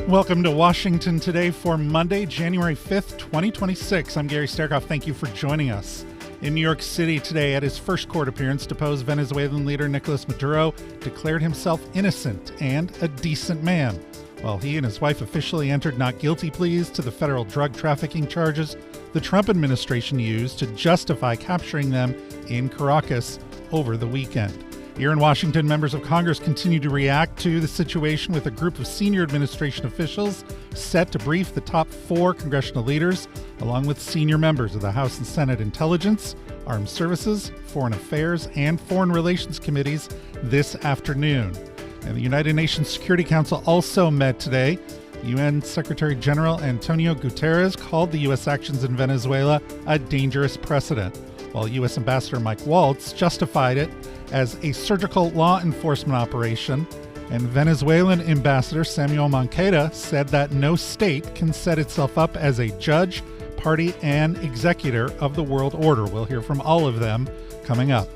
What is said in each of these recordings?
Welcome to Washington Today for Monday, January 5th, 2026. I'm Gary Sterkoff. Thank you for joining us. In New York City today, at his first court appearance, deposed Venezuelan leader Nicolas Maduro declared himself innocent and a decent man, while he and his wife officially entered not guilty pleas to the federal drug trafficking charges the Trump administration used to justify capturing them in Caracas over the weekend. Here in Washington, members of Congress continue to react to the situation with a group of senior administration officials set to brief the top 4 congressional leaders, along with senior members of the House and Senate Intelligence, Armed Services, Foreign Affairs, and Foreign Relations Committees this afternoon. And the United Nations Security Council also met today. UN Secretary General Antonio Guterres called the U.S. actions in Venezuela a dangerous precedent, while U.S. Ambassador Mike Waltz justified it as a surgical law enforcement operation, and Venezuelan Ambassador Samuel Moncada said that no state can set itself up as a judge, party, and executor of the world order. We'll hear from all of them coming up.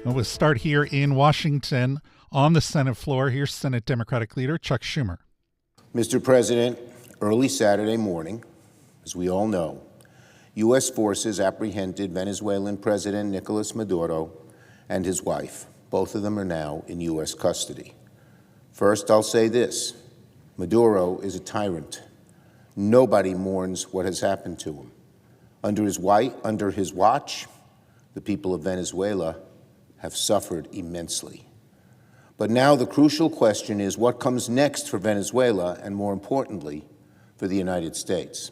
And we'll start here in Washington on the Senate floor. Here's Senate Democratic Leader Chuck Schumer. Mr. President, early Saturday morning, as we all know, U.S. forces apprehended Venezuelan President Nicolas Maduro and his wife. Both of them are now in U.S. custody. First, I'll say this. Maduro is a tyrant. Nobody mourns what has happened to him. Under his watch, the people of Venezuela have suffered immensely. But now the crucial question is what comes next for Venezuela and, more importantly, for the United States.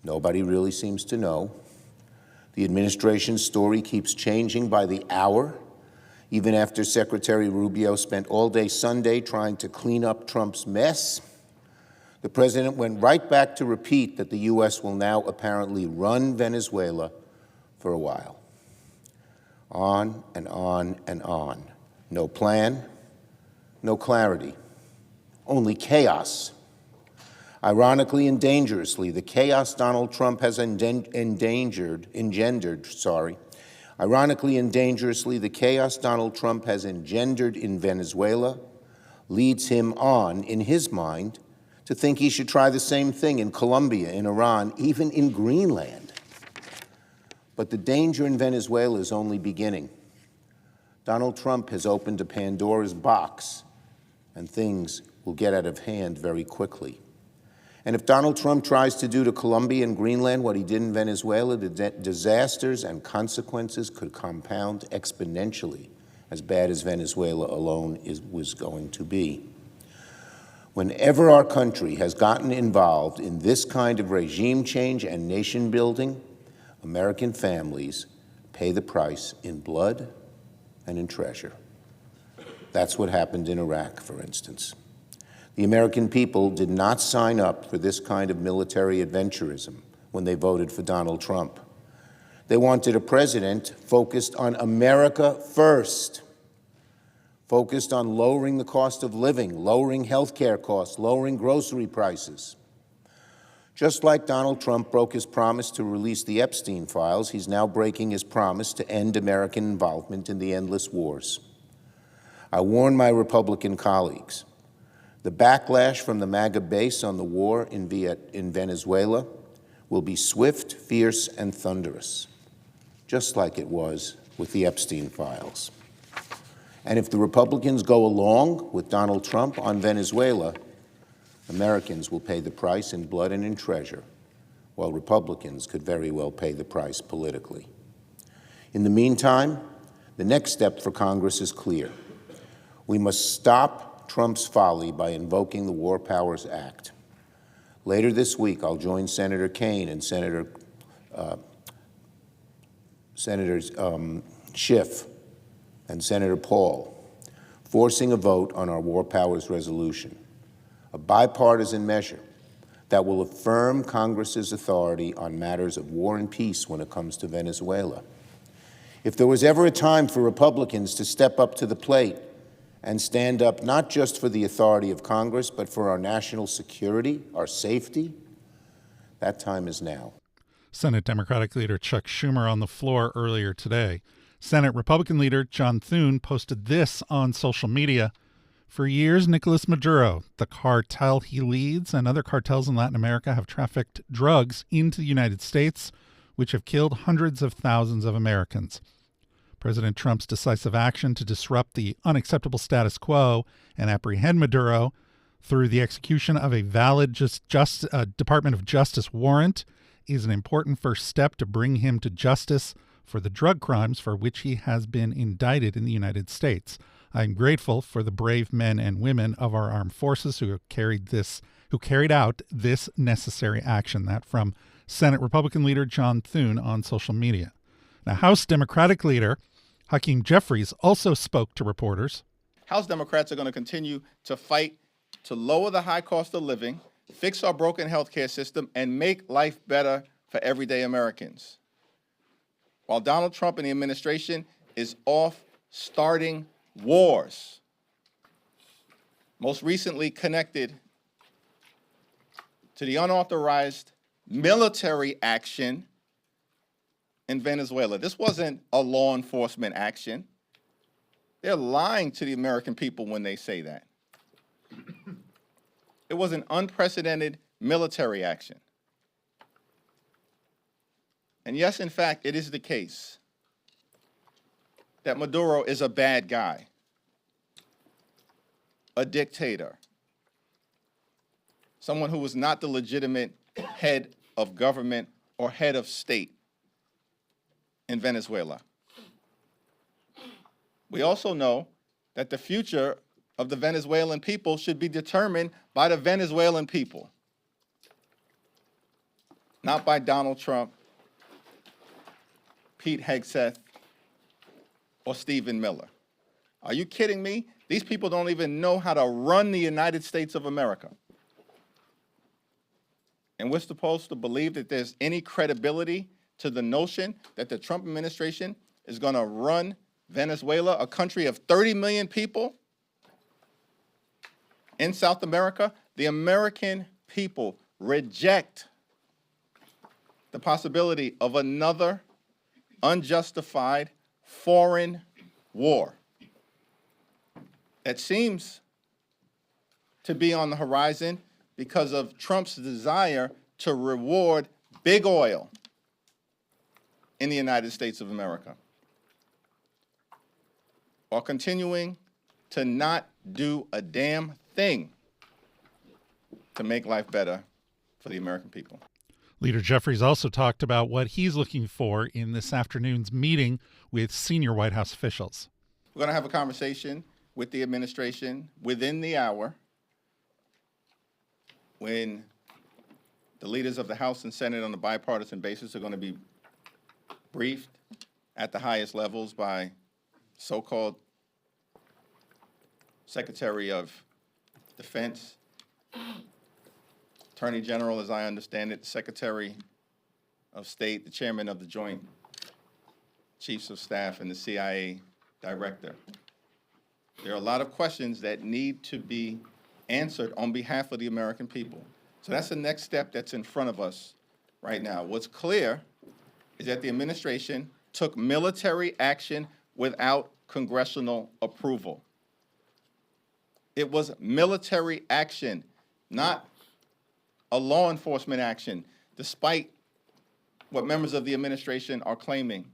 Nobody really seems to know. The administration's story keeps changing by the hour, even after Secretary Rubio spent all day Sunday trying to clean up Trump's mess. The president went right back to repeat that the U.S. will now apparently run Venezuela for a while. On and on and on. No plan, no clarity, only chaos. Ironically and dangerously, the chaos Donald Trump has engendered in Venezuela leads him on, in his mind, to think he should try the same thing in Colombia, in Iran, even in Greenland. But the danger in Venezuela is only beginning. Donald Trump has opened a Pandora's box, and things will get out of hand very quickly. And if Donald Trump tries to do to Colombia and Greenland what he did in Venezuela, the disasters and consequences could compound exponentially, as bad as Venezuela alone was going to be. Whenever our country has gotten involved in this kind of regime change and nation building, American families pay the price in blood and in treasure. That's what happened in Iraq, for instance. The American people did not sign up for this kind of military adventurism when they voted for Donald Trump. They wanted a president focused on America first, focused on lowering the cost of living, lowering health care costs, lowering grocery prices. Just like Donald Trump broke his promise to release the Epstein files, he's now breaking his promise to end American involvement in the endless wars. I warn my Republican colleagues. The backlash from the MAGA base on the war in Venezuela will be swift, fierce, and thunderous, just like it was with the Epstein files. And if the Republicans go along with Donald Trump on Venezuela, Americans will pay the price in blood and in treasure, while Republicans could very well pay the price politically. In the meantime, the next step for Congress is clear. We must stop Trump's folly by invoking the War Powers Act. Later this week, I'll join Senator Kaine and Senators Schiff and Senator Paul, forcing a vote on our War Powers resolution, a bipartisan measure that will affirm Congress's authority on matters of war and peace when it comes to Venezuela. If there was ever a time for Republicans to step up to the plate and stand up not just for the authority of Congress, but for our national security, our safety, that time is now. Senate Democratic Leader Chuck Schumer on the floor earlier today. Senate Republican Leader John Thune posted this on social media. For years, Nicolas Maduro, the cartel he leads, and other cartels in Latin America have trafficked drugs into the United States, which have killed hundreds of thousands of Americans. President Trump's decisive action to disrupt the unacceptable status quo and apprehend Maduro through the execution of a valid Department of Justice warrant is an important first step to bring him to justice for the drug crimes for which he has been indicted in the United States. I'm grateful for the brave men and women of our armed forces who carried out this necessary action. That from Senate Republican leader John Thune on social media. Now, House Democratic leader Hakeem Jeffries also spoke to reporters. House Democrats are going to continue to fight to lower the high cost of living, fix our broken healthcare system, and make life better for everyday Americans. While Donald Trump and the administration is off starting wars, most recently connected to the unauthorized military action in Venezuela. This wasn't a law enforcement action. They're lying to the American people when they say that. It was an unprecedented military action. And yes, in fact, it is the case that Maduro is a bad guy, a dictator, someone who was not the legitimate head of government or head of state in Venezuela. We also know that the future of the Venezuelan people should be determined by the Venezuelan people, not by Donald Trump, Pete Hegseth, or Stephen Miller. Are you kidding me? These people don't even know how to run the United States of America. And we're supposed to believe that there's any credibility to the notion that the Trump administration is going to run Venezuela, a country of 30 million people in South America. The American people reject the possibility of another unjustified foreign war that seems to be on the horizon because of Trump's desire to reward big oil in the United States of America, while continuing to not do a damn thing to make life better for the American people. Leader Jeffries also talked about what he's looking for in this afternoon's meeting with senior White House officials. We're going to have a conversation with the administration within the hour when the leaders of the House and Senate on a bipartisan basis are going to be briefed at the highest levels by so-called Secretary of Defense, Attorney General, as I understand it, Secretary of State, the Chairman of the Joint Chiefs of Staff, and the CIA Director. There are a lot of questions that need to be answered on behalf of the American people. So that's the next step that's in front of us right now. What's clear is that the administration took military action without congressional approval. It was military action, not a law enforcement action, despite what members of the administration are claiming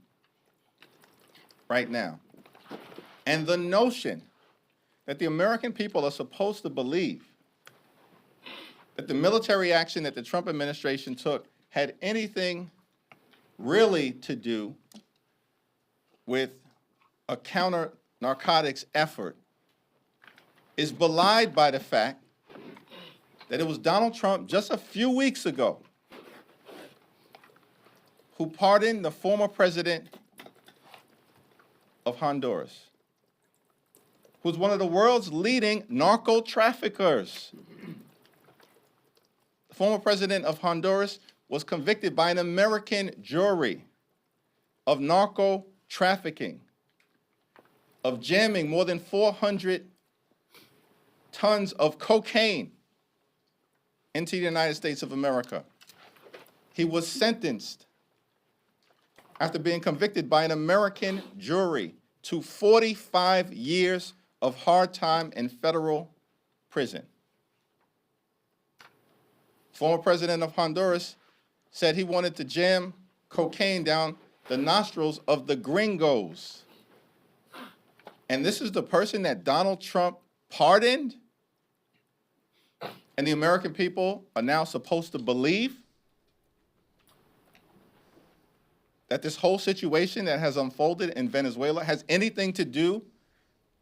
right now. And the notion that the American people are supposed to believe that the military action that the Trump administration took had anything really to do with a counter-narcotics effort is belied by the fact that it was Donald Trump just a few weeks ago who pardoned the former president of Honduras, who's one of the world's leading narco traffickers. The former president of Honduras was convicted by an American jury of narco trafficking, of jamming more than 400 tons of cocaine into the United States of America. He was sentenced after being convicted by an American jury to 45 years of hard time in federal prison. Former president of Honduras said he wanted to jam cocaine down the nostrils of the gringos. And this is the person that Donald Trump pardoned? And the American people are now supposed to believe that this whole situation that has unfolded in Venezuela has anything to do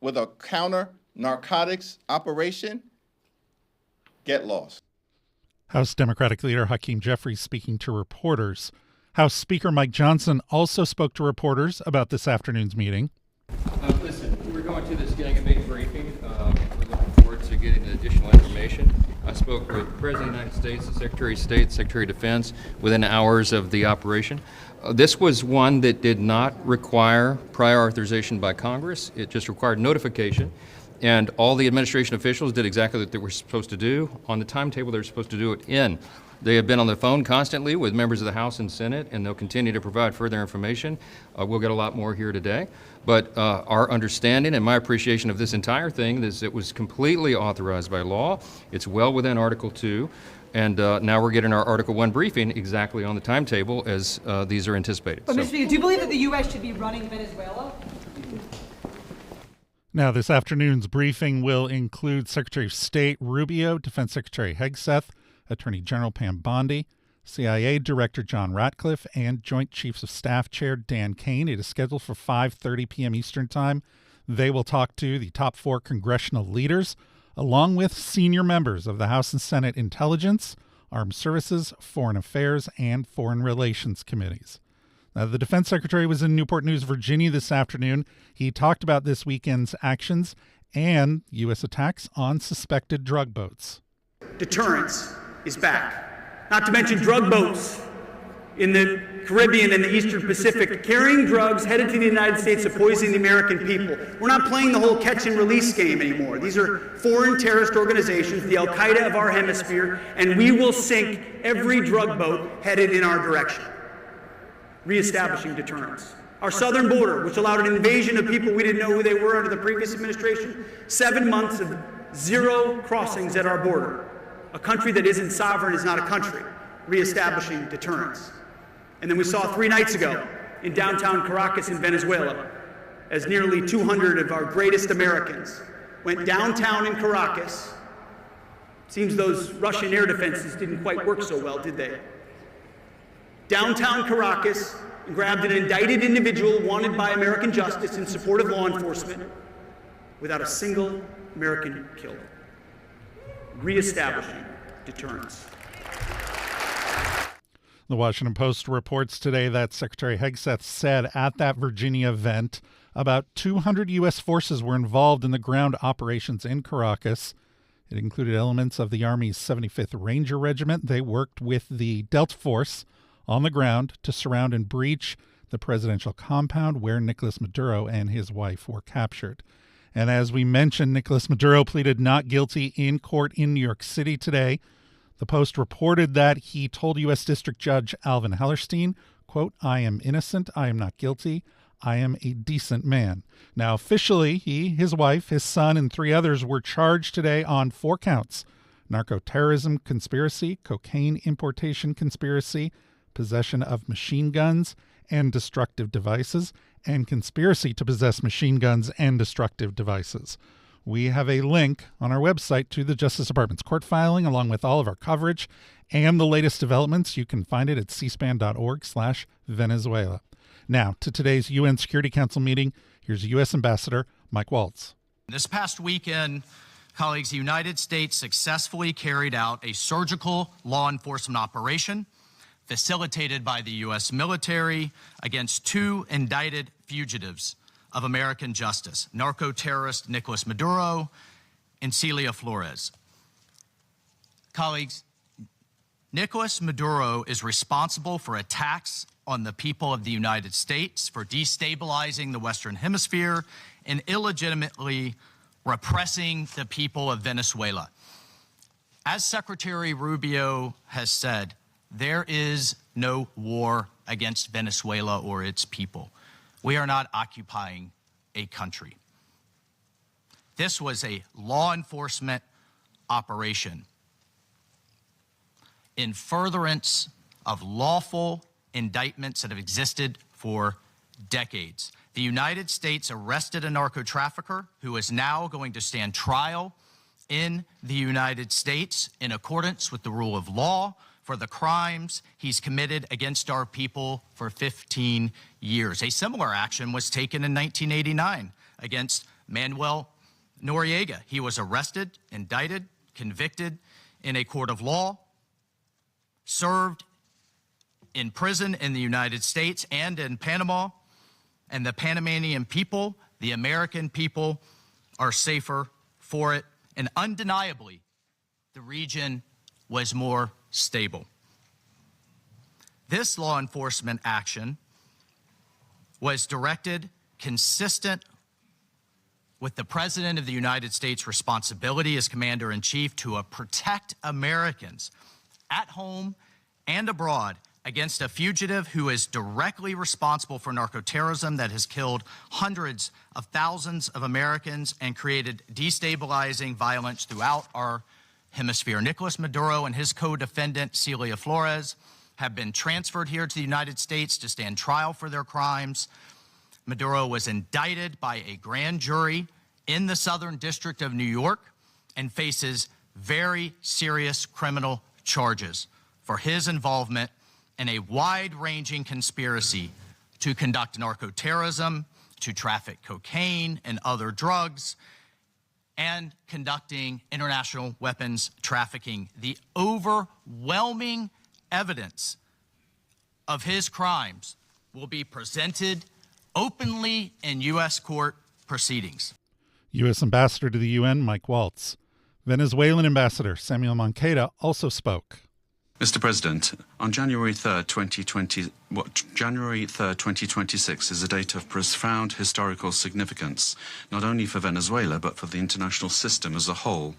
with a counter-narcotics operation? Get lost. House Democratic Leader Hakeem Jeffries speaking to reporters. House Speaker Mike Johnson also spoke to reporters about this afternoon's meeting. Listen, we're going to this getting a big briefing. We're looking forward to getting additional information. I spoke with the President of the United States, the Secretary of State, Secretary of Defense within hours of the operation. This was one that did not require prior authorization by Congress. It just required notification. And all the administration officials did exactly what they were supposed to do on the timetable they were supposed to do it in. They have been on the phone constantly with members of the House and Senate, and they'll continue to provide further information. We'll get a lot more here today. But our understanding and my appreciation of this entire thing is it was completely authorized by law. It's well within Article 2. And now we're getting our Article 1 briefing exactly on the timetable as these are anticipated. But Mr. Speaker, do you believe that the U.S. should be running Venezuela? Now, this afternoon's briefing will include Secretary of State Rubio, Defense Secretary Hegseth, Attorney General Pam Bondi, CIA Director John Ratcliffe, and Joint Chiefs of Staff Chair Dan Kane. It is scheduled for 5:30 p.m. Eastern Time. They will talk to the top 4 congressional leaders, along with senior members of the House and Senate Intelligence, Armed Services, Foreign Affairs, and Foreign Relations Committees. Now, the Defense Secretary was in Newport News, Virginia this afternoon. He talked about this weekend's actions and U.S. attacks on suspected drug boats. Deterrence is back. Not to mention drug boats in the Caribbean and the Eastern Pacific carrying drugs headed to the United States to poison the American people. We're not playing the whole catch and release game anymore. These are foreign terrorist organizations, the Al-Qaeda of our hemisphere, and we will sink every drug boat headed in our direction. Reestablishing deterrence. Our southern border, which allowed an invasion of people we didn't know who they were under the previous administration, 7 months of 0 crossings at our border. A country that isn't sovereign is not a country. Reestablishing deterrence. And then we saw 3 nights ago in downtown Caracas in Venezuela, as nearly 200 of our greatest Americans went downtown in Caracas. Seems those Russian air defenses didn't quite work so well, did they? Downtown Caracas and grabbed an indicted individual wanted by American justice in support of law enforcement without a single American killed. Reestablishing deterrence. The Washington Post reports today that Secretary Hegseth said at that Virginia event about 200 U.S. forces were involved in the ground operations in Caracas. It included elements of the Army's 75th Ranger Regiment. They worked with the Delta Force on the ground to surround and breach the presidential compound where Nicolas Maduro and his wife were captured. And as we mentioned, Nicolas Maduro pleaded not guilty in court in New York City today. The Post reported that he told U.S. District Judge Alvin Hellerstein, quote, "I am innocent. I am not guilty. I am a decent man." Now, officially, he, his wife, his son, and 3 others were charged today on 4 counts: narco-terrorism conspiracy, cocaine importation conspiracy, possession of machine guns and destructive devices, and conspiracy to possess machine guns and destructive devices. We have a link on our website to the Justice Department's court filing, along with all of our coverage and the latest developments. You can find it at cspan.org/Venezuela. Now, to today's UN Security Council meeting, here's U.S. Ambassador Mike Waltz. This past weekend, colleagues, the United States successfully carried out a surgical law enforcement operation facilitated by the U.S. military against 2 indicted fugitives of American justice, narco-terrorist Nicolas Maduro and Celia Flores. Colleagues, Nicolas Maduro is responsible for attacks on the people of the United States, for destabilizing the Western Hemisphere, and illegitimately repressing the people of Venezuela. As Secretary Rubio has said, there is no war against Venezuela or its people. We are not occupying a country. This was a law enforcement operation in furtherance of lawful indictments that have existed for decades. The United States arrested a narco trafficker who is now going to stand trial in the United States in accordance with the rule of law for the crimes he's committed against our people for 15 years. A similar action was taken in 1989 against Manuel Noriega. He was arrested, indicted, convicted in a court of law, served in prison in the United States and in Panama, and the Panamanian people, the American people, are safer for it. And undeniably, the region was more stable. This law enforcement action was directed consistent with the President of the United States' responsibility as Commander-in-Chief to protect Americans at home and abroad against a fugitive who is directly responsible for narcoterrorism that has killed hundreds of thousands of Americans and created destabilizing violence throughout our hemisphere. Nicolas Maduro and his co-defendant, Celia Flores, have been transferred here to the United States to stand trial for their crimes. Maduro was indicted by a grand jury in the Southern District of New York and faces very serious criminal charges for his involvement in a wide-ranging conspiracy to conduct narcoterrorism, to traffic cocaine and other drugs, and conducting international weapons trafficking. The overwhelming evidence of his crimes will be presented openly in U.S. court proceedings. U.S. Ambassador to the UN, Mike Waltz. Venezuelan Ambassador Samuel Moncada also spoke. Mr. President, on January 3rd, 2026 is a date of profound historical significance, not only for Venezuela, but for the international system as a whole.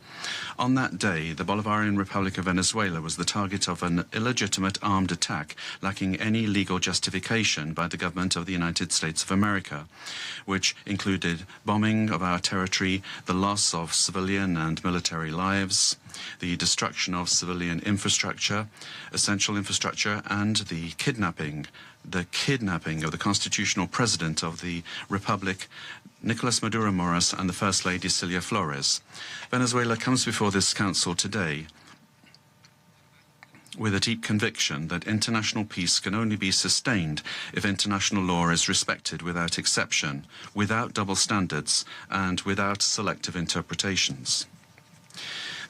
On that day, the Bolivarian Republic of Venezuela was the target of an illegitimate armed attack, lacking any legal justification by the government of the United States of America, which included bombing of our territory, the loss of civilian and military lives, the destruction of civilian infrastructure, essential infrastructure, and the kidnapping of the constitutional president of the Republic, Nicolas Maduro Moras, and the First Lady, Celia Flores. Venezuela comes before this council today with a deep conviction that international peace can only be sustained if international law is respected without exception, without double standards, and without selective interpretations.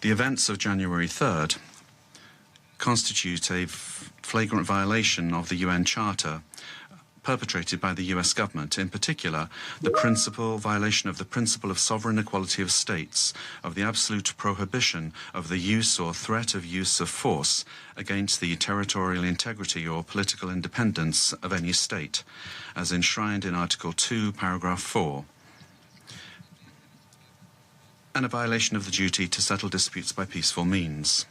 The events of January 3rd constitute a flagrant violation of the UN Charter perpetrated by the US government, in particular the violation of the principle of sovereign equality of states, of the absolute prohibition of the use or threat of use of force against the territorial integrity or political independence of any state, as enshrined in Article 2, Paragraph 4. And a violation of the duty to settle disputes by peaceful means.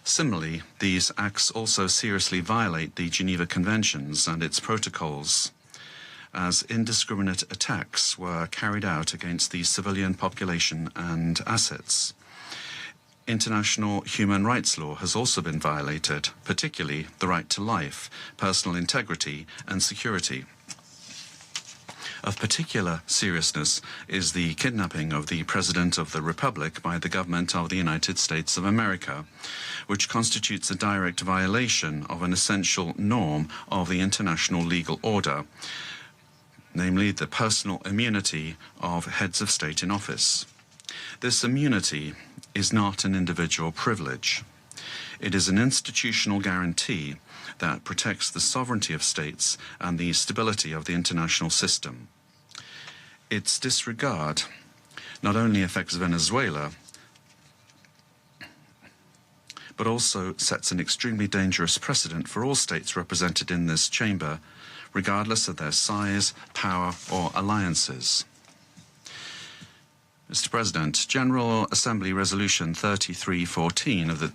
Similarly, these acts also seriously violate the Geneva Conventions and its protocols, as indiscriminate attacks were carried out against the civilian population and assets. International human rights law has also been violated, particularly the right to life, personal integrity, and security. Of particular seriousness is the kidnapping of the President of the Republic by the government of the United States of America, which constitutes a direct violation of an essential norm of the international legal order, namely the personal immunity of heads of state in office. This immunity is not an individual privilege. It is an institutional guarantee that protects the sovereignty of states and the stability of the international system. Its disregard not only affects Venezuela, but also sets an extremely dangerous precedent for all states represented in this chamber, regardless of their size, power, or alliances. Mr. President, General Assembly Resolution 3314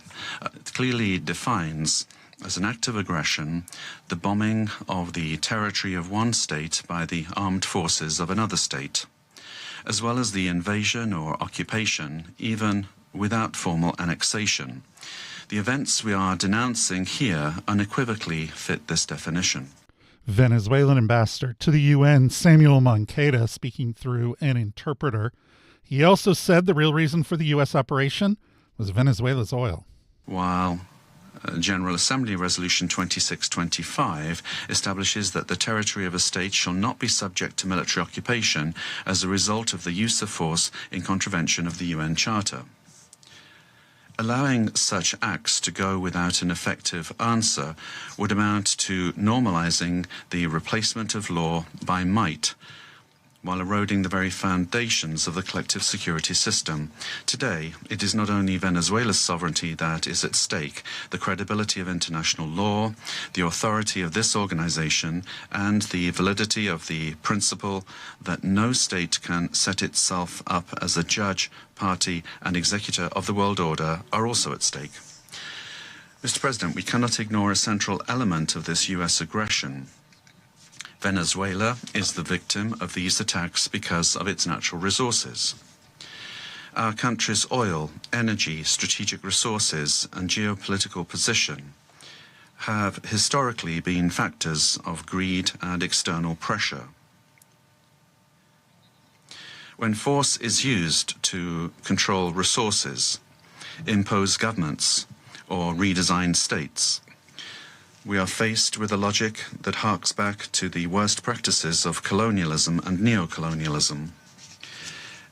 clearly defines as an act of aggression the bombing of the territory of one state by the armed forces of another state. as well as the invasion or occupation, even without formal annexation. The events we are denouncing here unequivocally fit this definition. Venezuelan ambassador to the UN, Samuel Moncada, speaking through an interpreter. He also said the real reason for the U.S. operation was Venezuela's oil. While General Assembly Resolution 2625 establishes that the territory of a state shall not be subject to military occupation as a result of the use of force in contravention of the UN Charter. Allowing such acts to go without an effective answer would amount to normalizing the replacement of law by might, while eroding the very foundations of the collective security system. Today, it is not only Venezuela's sovereignty that is at stake, the credibility of international law, the authority of this organization, and the validity of the principle that no state can set itself up as a judge, party, and executor of the world order are also at stake. Mr. President, we cannot ignore a central element of this U.S. aggression. Venezuela is the victim of these attacks because of its natural resources. Our country's oil, energy, strategic resources, and geopolitical position have historically been factors of greed and external pressure. When force is used to control resources, impose governments, or redesign states, we are faced with a logic that harks back to the worst practices of colonialism and neocolonialism.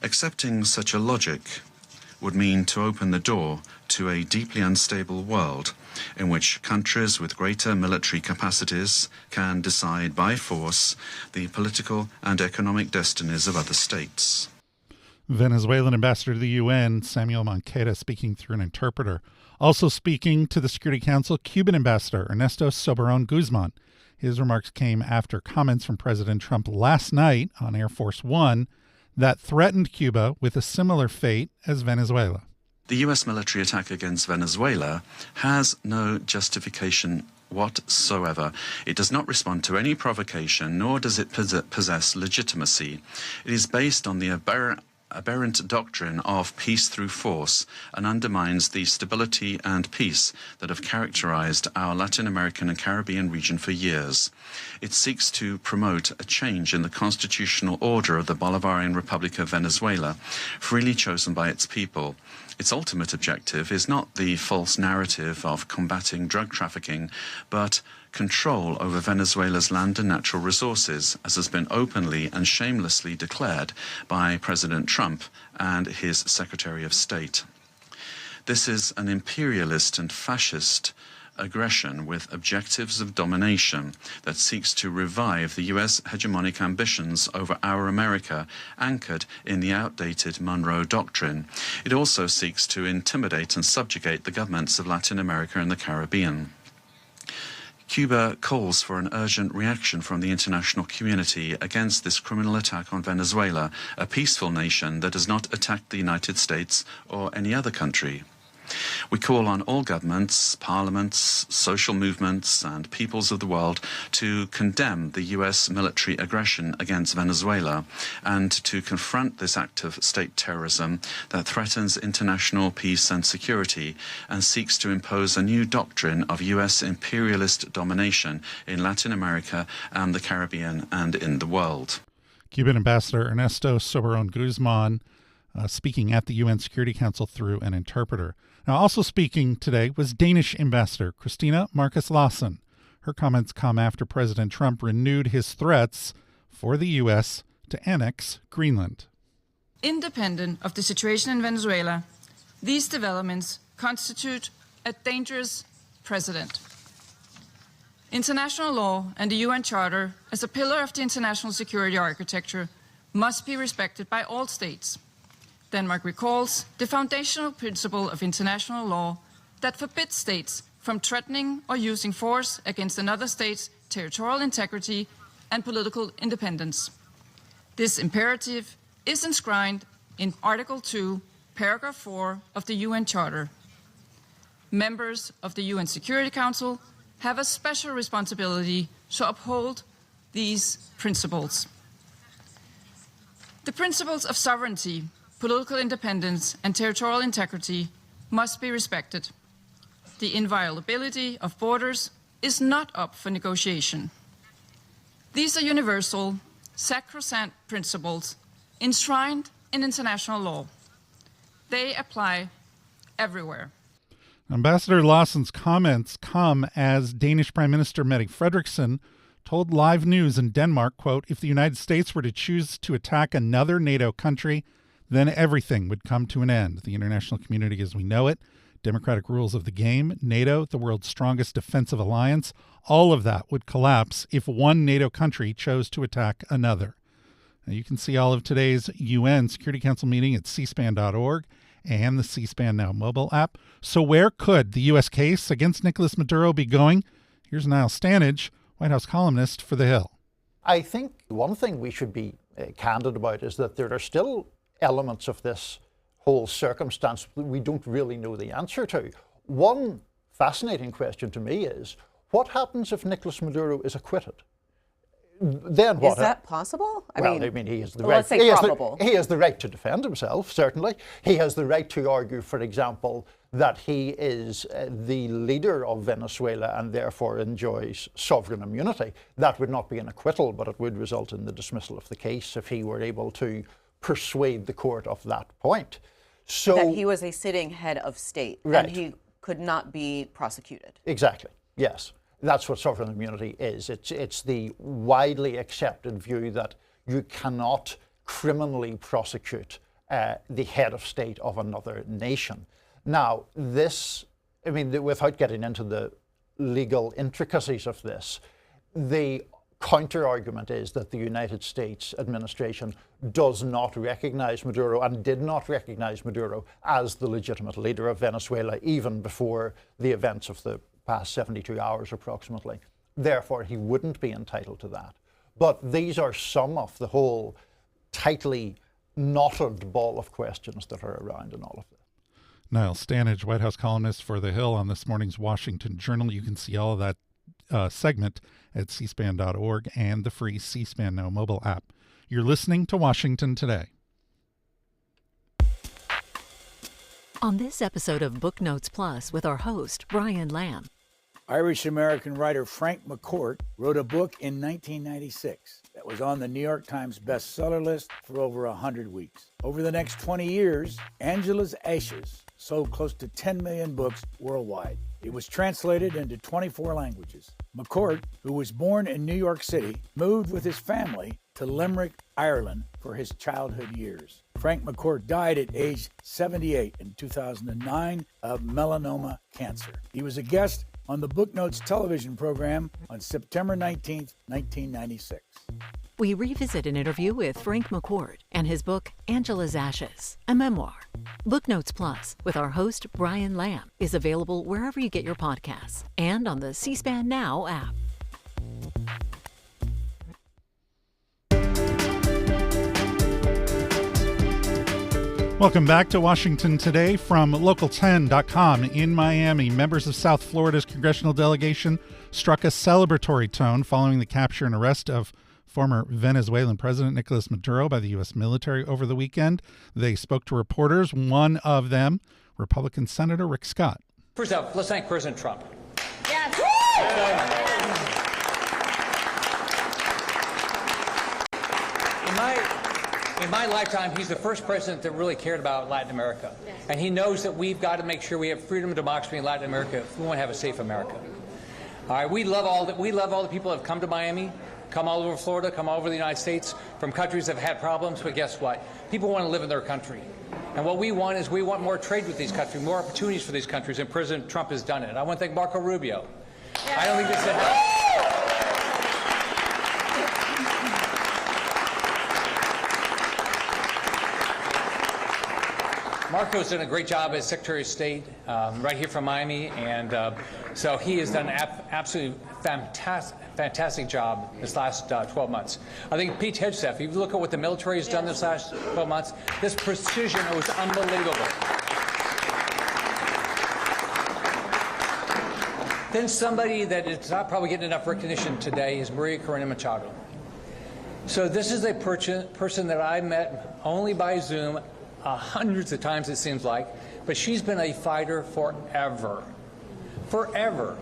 Accepting such a logic would mean to open the door to a deeply unstable world in which countries with greater military capacities can decide by force the political and economic destinies of other states. Venezuelan ambassador to the UN, Samuel Moncada, speaking through an interpreter. Also speaking to the Security Council, Cuban ambassador Ernesto Soberon Guzman. His remarks came after comments from President Trump last night on Air Force One that threatened Cuba with a similar fate as Venezuela. The U.S. military attack against Venezuela has no justification whatsoever. It does not respond to any provocation, nor does it possess legitimacy. It is based on the aberrant doctrine of peace through force and undermines the stability and peace that have characterized our Latin American and Caribbean region for years. It seeks to promote a change in the constitutional order of the Bolivarian Republic of Venezuela, freely chosen by its people. Its ultimate objective is not the false narrative of combating drug trafficking, but control over Venezuela's land and natural resources, as has been openly and shamelessly declared by President Trump and his Secretary of State. This is an imperialist and fascist aggression with objectives of domination that seeks to revive the U.S. hegemonic ambitions over our America, anchored in the outdated Monroe Doctrine. It also seeks to intimidate and subjugate the governments of Latin America and the Caribbean. Cuba calls for an urgent reaction from the international community against this criminal attack on Venezuela, a peaceful nation that has not attacked the United States or any other country. We call on all governments, parliaments, social movements, and peoples of the world to condemn the U.S. military aggression against Venezuela and to confront this act of state terrorism that threatens international peace and security and seeks to impose a new doctrine of U.S. imperialist domination in Latin America and the Caribbean and in the world. Cuban ambassador Ernesto Soberon Guzman speaking at the UN Security Council through an interpreter. Now, also speaking today was Danish ambassador Christina Marcus Larsen. Her comments come after President Trump renewed his threats for the U.S. to annex Greenland. Independent of the situation in Venezuela, these developments constitute a dangerous precedent. International law and the UN Charter, as a pillar of the international security architecture, must be respected by all states. Denmark recalls the foundational principle of international law that forbids states from threatening or using force against another state's territorial integrity and political independence. This imperative is enshrined in Article 2, Paragraph 4 of the UN Charter. Members of the UN Security Council have a special responsibility to uphold these principles. The principles of sovereignty, political independence, and territorial integrity must be respected. The inviolability of borders is not up for negotiation. These are universal, sacrosanct principles enshrined in international law. They apply everywhere. Ambassador Lawson's comments come as Danish Prime Minister Mette Frederiksen told Live News in Denmark, quote, if the United States were to choose to attack another NATO country, then everything would come to an end. The international community as we know it, democratic rules of the game, NATO, the world's strongest defensive alliance, all of that would collapse if one NATO country chose to attack another. Now, you can see all of today's UN Security Council meeting at cspan.org and the C-SPAN Now mobile app. So where could the U.S. case against Nicolas Maduro be going? Here's Niall Stanage, White House columnist for The Hill. I think one thing we should be candid about is that there are still elements of this whole circumstance that we don't really know the answer to. One fascinating question to me is, what happens if Nicolas Maduro is acquitted? Then what? Is that possible? I mean, he has the right. Let's say probable. He has the right to defend himself, certainly. He has the right to argue, for example, that he is the leader of Venezuela and therefore enjoys sovereign immunity. That would not be an acquittal, but it would result in the dismissal of the case if he were able to persuade the court of that point. So that he was a sitting head of state, right, and he could not be prosecuted. Exactly, yes. That's what sovereign immunity is. It's the widely accepted view that you cannot criminally prosecute the head of state of another nation. Now, this, I mean, without getting into the legal intricacies of this, the counter-argument is that the United States administration does not recognize Maduro and did not recognize Maduro as the legitimate leader of Venezuela even before the events of the past 72 hours approximately. Therefore, he wouldn't be entitled to that. But these are some of the whole tightly knotted ball of questions that are around in all of this. Niall Stanage, White House columnist for The Hill on this morning's Washington Journal. You can see all of that segment at cspan.org and the free C-SPAN Now mobile app. You're listening to Washington Today. On this episode of BookNotes Plus with our host, Brian Lamb. Irish-American writer Frank McCourt wrote a book in 1996 that was on the New York Times bestseller list for over 100 weeks. Over the next 20 years, Angela's Ashes sold close to 10 million books worldwide. It was translated into 24 languages. McCourt, who was born in New York City, moved with his family to Limerick, Ireland for his childhood years. Frank McCourt died at age 78 in 2009 of melanoma cancer. He was a guest on the BookNotes television program on September 19, 1996. We revisit an interview with Frank McCourt and his book, Angela's Ashes, a memoir. BookNotes Plus with our host, Brian Lamb, is available wherever you get your podcasts and on the C-SPAN Now app. Welcome back to Washington Today from Local10.com. In Miami, members of South Florida's congressional delegation struck a celebratory tone following the capture and arrest of former Venezuelan President Nicolas Maduro by the U.S. military over the weekend. They spoke to reporters, one of them, Republican Senator Rick Scott. First off, let's thank President Trump. Yes. In my lifetime, he's the first president that really cared about Latin America. And he knows that we've got to make sure we have freedom and democracy in Latin America if we want to have a safe America. All right, we love all the people that have come to Miami, come all over Florida, come all over the United States, from countries that have had problems, but guess what? People want to live in their country. And what we want is we want more trade with these countries, more opportunities for these countries, and President Trump has done it. I want to thank Marco Rubio. I don't think this should happen. Marco's done a great job as Secretary of State right here from Miami, and so he has done an absolutely fantastic job this last 12 months. I think Pete Hegseth, if you look at what the military has done this last 12 months, this precision was unbelievable. Then somebody that is not probably getting enough recognition today is Maria Corina Machado. So this is a person that I met only by Zoom hundreds of times, it seems like, but she's been a fighter forever. Forever.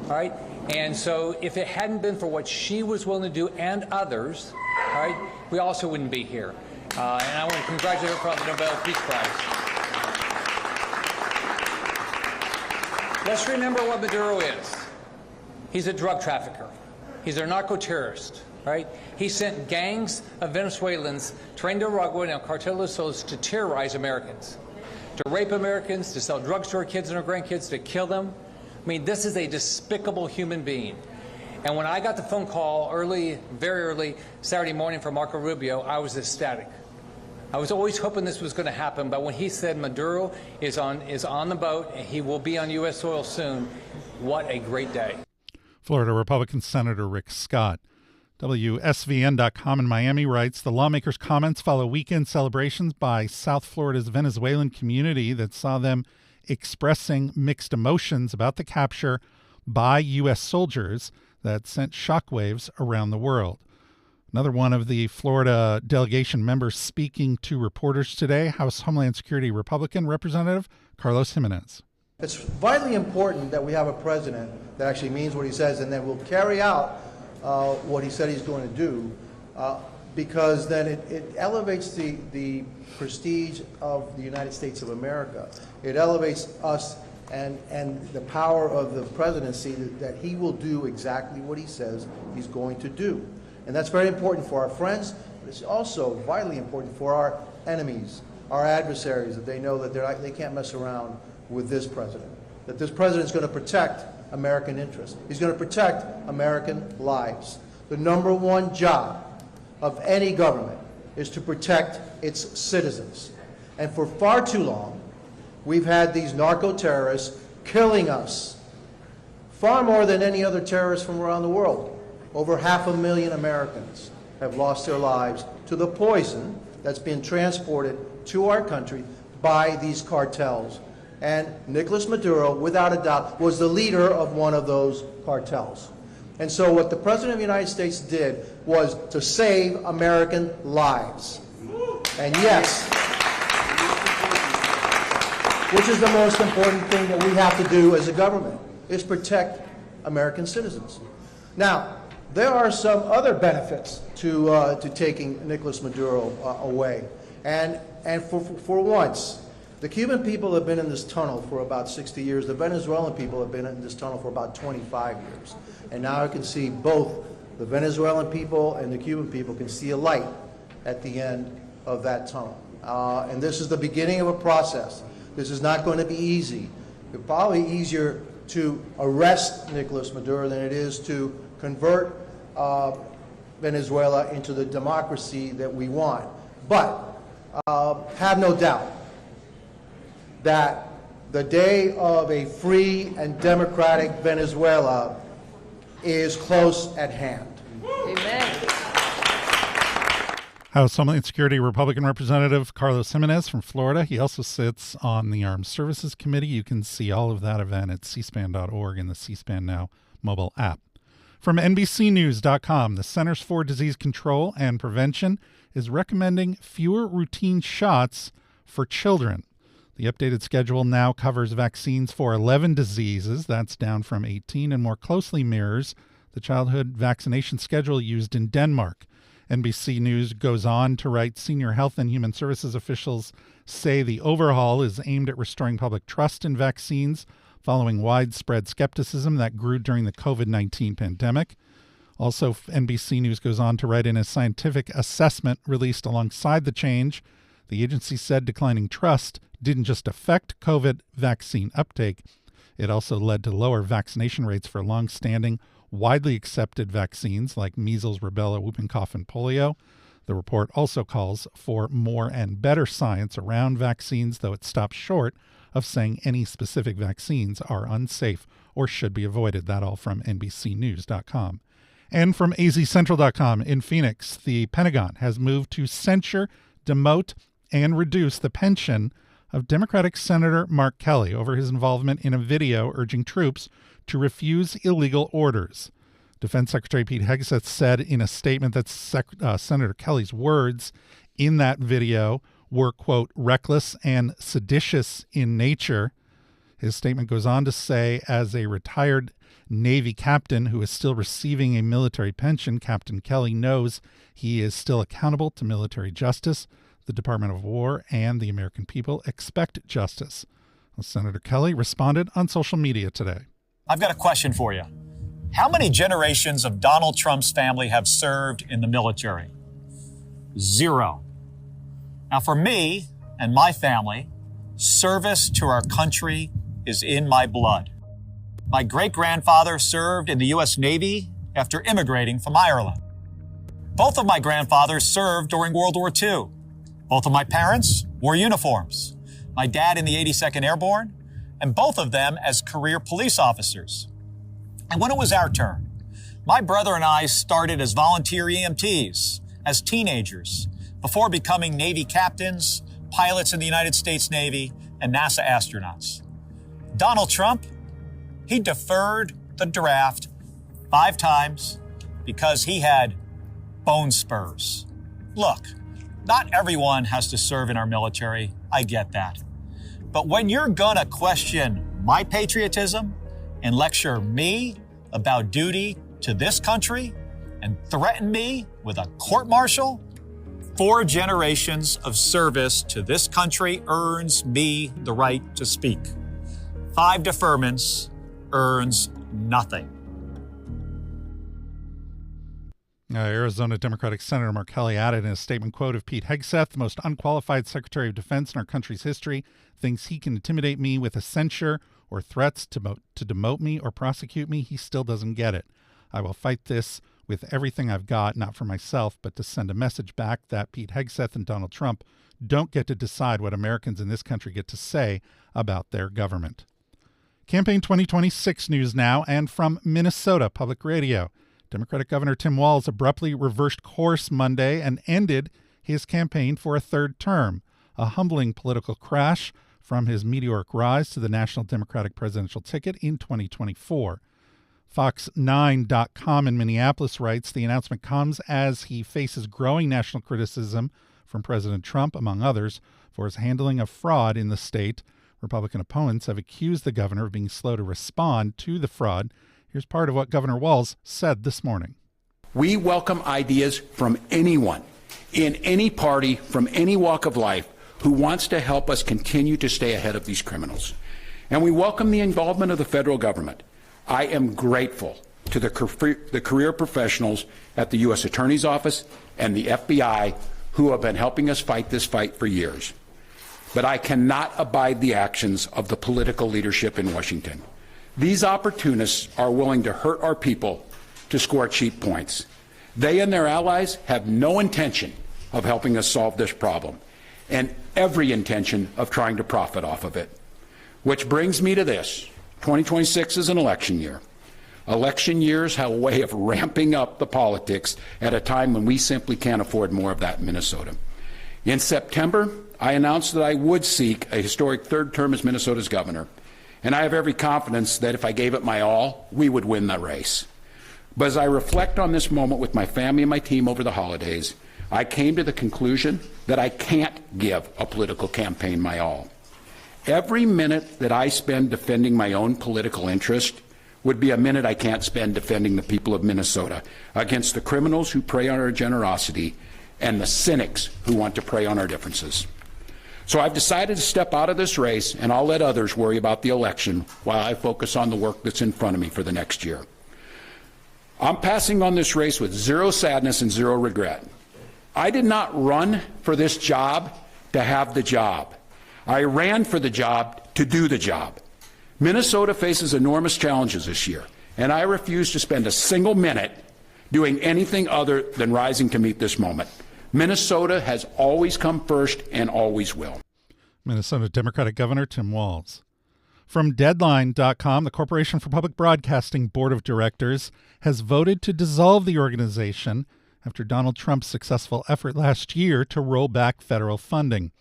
All right? And so if it hadn't been for what she was willing to do and others, all right, we also wouldn't be here. And I want to congratulate her on the Nobel Peace Prize. Let's remember what Maduro is. He's a drug trafficker. He's a narco-terrorist, right? He sent gangs of Venezuelans trained to Uruguay and Cartel de Solos to terrorize Americans, to rape Americans, to sell drugs to our kids and our grandkids, to kill them. I mean, this is a despicable human being. And when I got the phone call very early Saturday morning from Marco Rubio, I was ecstatic. I was always hoping this was going to happen, but when he said Maduro is on the boat and he will be on U.S. soil soon, what a great day. Florida Republican Senator Rick Scott. WSVN.com in Miami writes, the lawmakers' comments follow weekend celebrations by South Florida's Venezuelan community that saw them expressing mixed emotions about the capture by U.S. soldiers that sent shockwaves around the world. Another one of the Florida delegation members speaking to reporters today, House Homeland Security Republican Representative Carlos Jimenez. It's vitally important that we have a president that actually means what he says and that will carry out what he said he's going to do, because then it elevates the prestige of the United States of America. It elevates us and the power of the presidency that he will do exactly what he says he's going to do. And that's very important for our friends, but it's also vitally important for our enemies, our adversaries, that they know that they can't mess around with this president, that this president is going to protect American interests. He's going to protect American lives. The number one job of any government is to protect its citizens. And for far too long, we've had these narco-terrorists killing us, far more than any other terrorists from around the world. Over 500,000 Americans have lost their lives to the poison that's been transported to our country by these cartels. And Nicolas Maduro, without a doubt, was the leader of one of those cartels. And so what the President of the United States did was to save American lives. And yes, which is the most important thing that we have to do as a government, is protect American citizens. Now, there are some other benefits to taking Nicolas Maduro away. And for once, the Cuban people have been in this tunnel for about 60 years. The Venezuelan people have been in this tunnel for about 25 years. And now I can see both the Venezuelan people and the Cuban people can see a light at the end of that tunnel. And this is the beginning of a process. This is not going to be easy. It's probably easier to arrest Nicolas Maduro than it is to convert Venezuela into the democracy that we want. But have no doubt that the day of a free and democratic Venezuela is close at hand. Amen. House Homeland Security Republican Representative Carlos Jimenez from Florida. He also sits on the Armed Services Committee. You can see all of that event at cspan.org and the C-SPAN Now mobile app. From NBCNews.com, the Centers for Disease Control and Prevention is recommending fewer routine shots for children. The updated schedule now covers vaccines for 11 diseases. That's down from 18 and more closely mirrors the childhood vaccination schedule used in Denmark. NBC News goes on to write, senior health and human services officials say the overhaul is aimed at restoring public trust in vaccines following widespread skepticism that grew during the COVID-19 pandemic. Also, NBC News goes on to write, in a scientific assessment released alongside the change, the agency said declining trust didn't just affect COVID vaccine uptake, it also led to lower vaccination rates for long-standing, widely accepted vaccines like measles, rubella, whooping cough, and polio. The report also calls for more and better science around vaccines, though it stops short of saying any specific vaccines are unsafe or should be avoided. That all from NBCNews.com. And from AZCentral.com, in Phoenix, the Pentagon has moved to censure, demote, and reduce the pension of Democratic Senator Mark Kelly over his involvement in a video urging troops to refuse illegal orders. Defense Secretary Pete Hegseth said in a statement that Senator Kelly's words in that video were, quote, reckless and seditious in nature. His statement goes on to say, as a retired Navy captain who is still receiving a military pension, Captain Kelly knows he is still accountable to military justice. The Department of War and the American people expect justice. Well, Senator Kelly responded on social media today. I've got a question for you. How many generations of Donald Trump's family have served in the military? 0. Now, for me and my family, service to our country is in my blood. My great-grandfather served in the U.S. Navy after immigrating from Ireland. Both of my grandfathers served during World War II. Both of my parents wore uniforms. My dad in the 82nd Airborne, and both of them as career police officers. And when it was our turn, my brother and I started as volunteer EMTs, as teenagers, before becoming Navy captains, pilots in the United States Navy, and NASA astronauts. Donald Trump, he deferred the draft 5 times because he had bone spurs. Look, not everyone has to serve in our military. I get that. But when you're gonna question my patriotism and lecture me about duty to this country and threaten me with a court-martial, 4 generations of service to this country earns me the right to speak. 5 deferments earns nothing. Arizona Democratic Senator Mark Kelly added in a statement, quote, if Pete Hegseth, the most unqualified Secretary of Defense in our country's history, thinks he can intimidate me with a censure or threats to demote me or prosecute me, he still doesn't get it. I will fight this with everything I've got, not for myself, but to send a message back that Pete Hegseth and Donald Trump don't get to decide what Americans in this country get to say about their government. Campaign 2026 news now, and from Minnesota Public Radio. Democratic Governor Tim Walz abruptly reversed course Monday and ended his campaign for a 3rd term, a humbling political crash from his meteoric rise to the National Democratic presidential ticket in 2024. Fox9.com in Minneapolis writes, the announcement comes as he faces growing national criticism from President Trump, among others, for his handling of fraud in the state. Republican opponents have accused the governor of being slow to respond to the fraud. Here's part of what Governor Walz said this morning. We welcome ideas from anyone, in any party, from any walk of life, who wants to help us continue to stay ahead of these criminals. And we welcome the involvement of the federal government. I am grateful to the career professionals at the U.S. Attorney's Office and the FBI who have been helping us fight this fight for years. But I cannot abide the actions of the political leadership in Washington. These opportunists are willing to hurt our people to score cheap points. They and their allies have no intention of helping us solve this problem, and every intention of trying to profit off of it. Which brings me to this. 2026 is an election year. Election years have a way of ramping up the politics at a time when we simply can't afford more of that in Minnesota. In September, I announced that I would seek a historic 3rd term as Minnesota's governor. And I have every confidence that if I gave it my all, we would win the race. But as I reflect on this moment with my family and my team over the holidays, I came to the conclusion that I can't give a political campaign my all. Every minute that I spend defending my own political interest would be a minute I can't spend defending the people of Minnesota against the criminals who prey on our generosity and the cynics who want to prey on our differences. So I've decided to step out of this race, and I'll let others worry about the election while I focus on the work that's in front of me for the next year. I'm passing on this race with 0 sadness and 0 regret. I did not run for this job to have the job. I ran for the job to do the job. Minnesota faces enormous challenges this year, and I refuse to spend a single minute doing anything other than rising to meet this moment. Minnesota has always come first and always will. Minnesota Democratic Governor Tim Walz. From Deadline.com, the Corporation for Public Broadcasting Board of Directors has voted to dissolve the organization after Donald Trump's successful effort last year to roll back federal funding.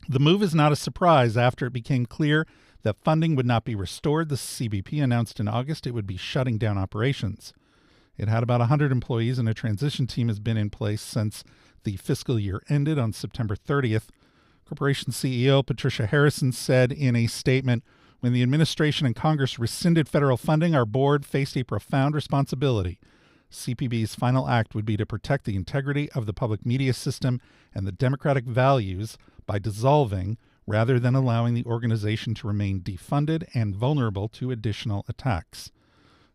The move is not a surprise after it became clear that funding would not be restored. The CBP announced in August it would be shutting down operations. It had about 100 employees, and a transition team has been in place since the fiscal year ended on September 30th. Corporation CEO Patricia Harrison said in a statement, "When the administration and Congress rescinded federal funding, our board faced a profound responsibility. CPB's final act would be to protect the integrity of the public media system and the democratic values by dissolving rather than allowing the organization to remain defunded and vulnerable to additional attacks."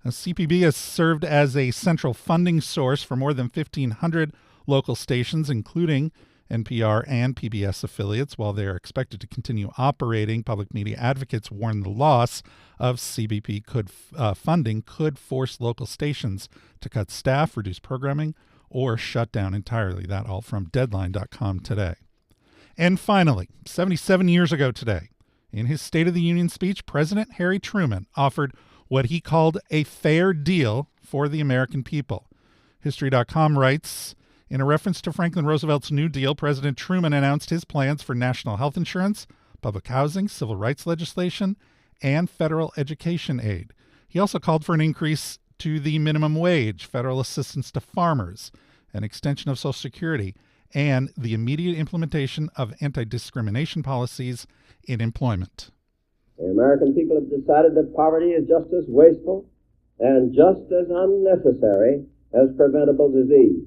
Now, CPB has served as a central funding source for more than 1,500 local stations, including NPR and PBS affiliates. While they are expected to continue operating, public media advocates warn the loss of CBP funding could force local stations to cut staff, reduce programming, or shut down entirely. That all from Deadline.com today. And finally, 77 years ago today, in his State of the Union speech, President Harry Truman offered what he called a fair deal for the American people. History.com writes, in a reference to Franklin Roosevelt's New Deal, President Truman announced his plans for national health insurance, public housing, civil rights legislation, and federal education aid. He also called for an increase to the minimum wage, federal assistance to farmers, an extension of Social Security, and the immediate implementation of anti-discrimination policies in employment. The American people have decided that poverty is just as wasteful and just as unnecessary as preventable disease.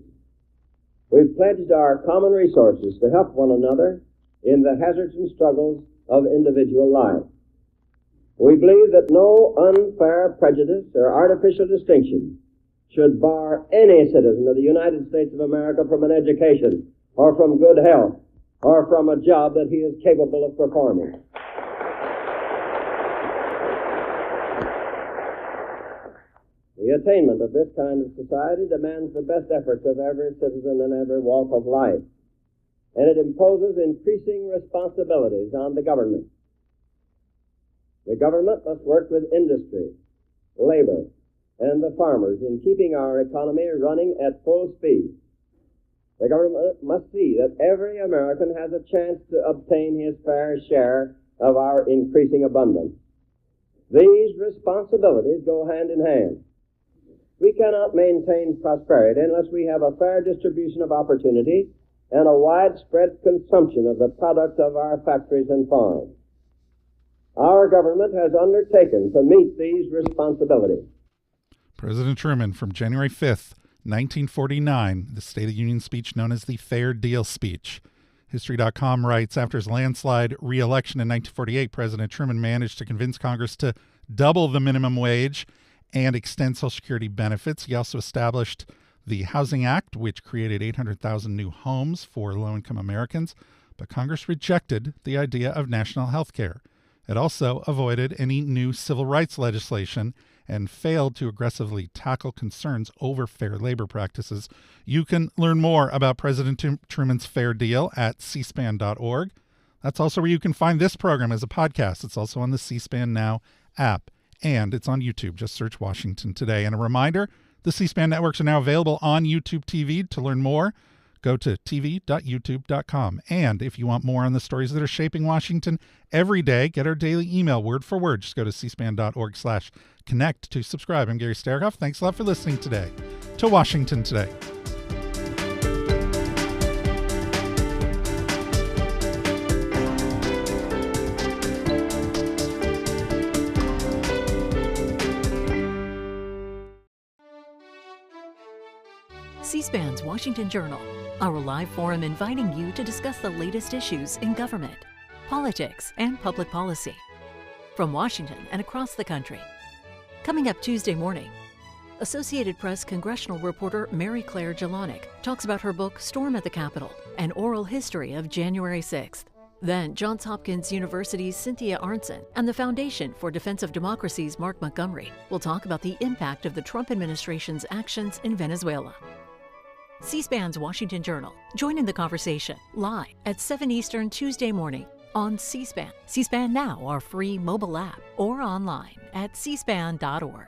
We've pledged our common resources to help one another in the hazards and struggles of individual life. We believe that no unfair prejudice or artificial distinction should bar any citizen of the United States of America from an education or from good health or from a job that he is capable of performing. The attainment of this kind of society demands the best efforts of every citizen in every walk of life, and it imposes increasing responsibilities on the government. The government must work with industry, labor, and the farmers in keeping our economy running at full speed. The government must see that every American has a chance to obtain his fair share of our increasing abundance. These responsibilities go hand in hand. We cannot maintain prosperity unless we have a fair distribution of opportunity and a widespread consumption of the products of our factories and farms. Our government has undertaken to meet these responsibilities. President Truman from January 5th, 1949, the State of the Union speech known as the Fair Deal speech. History.com writes, after his landslide re-election in 1948, President Truman managed to convince Congress to double the minimum wage and extend Social Security benefits. He also established the Housing Act, which created 800,000 new homes for low-income Americans, but Congress rejected the idea of national health care. It also avoided any new civil rights legislation and failed to aggressively tackle concerns over fair labor practices. You can learn more about President Truman's Fair Deal at cspan.org. That's also where you can find this program as a podcast. It's also on the C-SPAN Now app, and it's on YouTube. Just search Washington Today. And a reminder, the C-SPAN networks are now available on YouTube TV. To learn more, go to tv.youtube.com. And if you want more on the stories that are shaping Washington every day, get our daily email word for word. Just go to cspan.org/connect to subscribe. I'm Gary Sterhoff. Thanks a lot for listening today to Washington Today. C-SPAN's Washington Journal, our live forum inviting you to discuss the latest issues in government, politics, and public policy. From Washington and across the country. Coming up Tuesday morning, Associated Press congressional reporter Mary Claire Jelonic talks about her book Storm at the Capitol, an oral history of January 6th. Then Johns Hopkins University's Cynthia Arntzen and the Foundation for Defense of Democracy's Mark Montgomery will talk about the impact of the Trump administration's actions in Venezuela. C-SPAN's Washington Journal. Join in the conversation live at 7 Eastern Tuesday morning on C-SPAN. C-SPAN Now, our free mobile app, or online at cspan.org.